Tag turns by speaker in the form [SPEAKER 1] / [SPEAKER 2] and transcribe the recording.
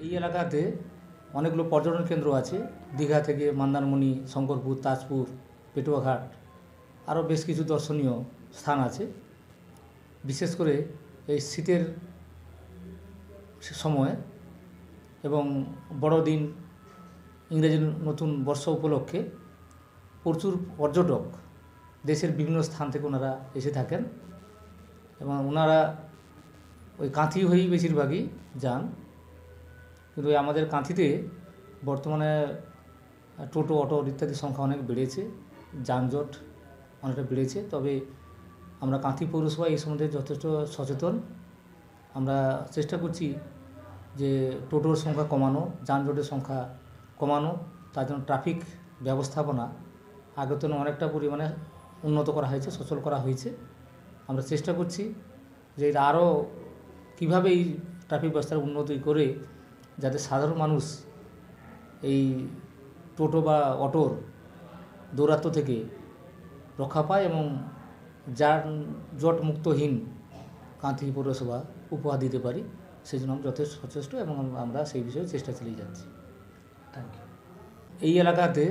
[SPEAKER 1] এই এলাকাতে অনেকগুলো পর্যটন কেন্দ্র আছে। দীঘা থেকে মন্দারমণি, শঙ্করপুর, তাজপুর, পেটুয়াঘাট, আরও বেশ কিছু দর্শনীয় স্থান আছে। বিশেষ করে এই শীতের সময় এবং বড়দিন, ইংরেজি নতুন বর্ষ উপলক্ষে প্রচুর পর্যটক দেশের বিভিন্ন স্থান থেকে ওনারা এসে থাকেন এবং ওনারা ওই কাঁথি হয়েই বেশিরভাগই যান। কিন্তু আমাদের কাঁথিতে বর্তমানে টোটো, অটো ইত্যাদি সংখ্যা অনেক বেড়েছে, যানজট অনেকটা বেড়েছে। তবে আমরা কাঁথি পৌরসভা এই সম্বন্ধে যথেষ্ট সচেতন। আমরা চেষ্টা করছি যে টোটোর সংখ্যা কমানো, যানজটের সংখ্যা কমানো। তার জন্য ট্রাফিক ব্যবস্থাপনা আগের তুলনায় অনেকটা পরিমাণে উন্নত করা হয়েছে, সচল করা হয়েছে। আমরা চেষ্টা করছি যে এটা আরও কীভাবে এই ট্রাফিক ব্যবস্থার উন্নতি করে যাতে সাধারণ মানুষ এই টোটো বা অটোর দৌরাত্ম্য থেকে রক্ষা পায় এবং যানজটমুক্তহীন কাঁথি পৌরসভা উপহার দিতে পারি, সেই জন্য আমরা যথেষ্ট সচেষ্ট এবং আমরা সেই বিষয়ে চেষ্টা চালিয়ে যাচ্ছি। Thank you. এই এলাকাতে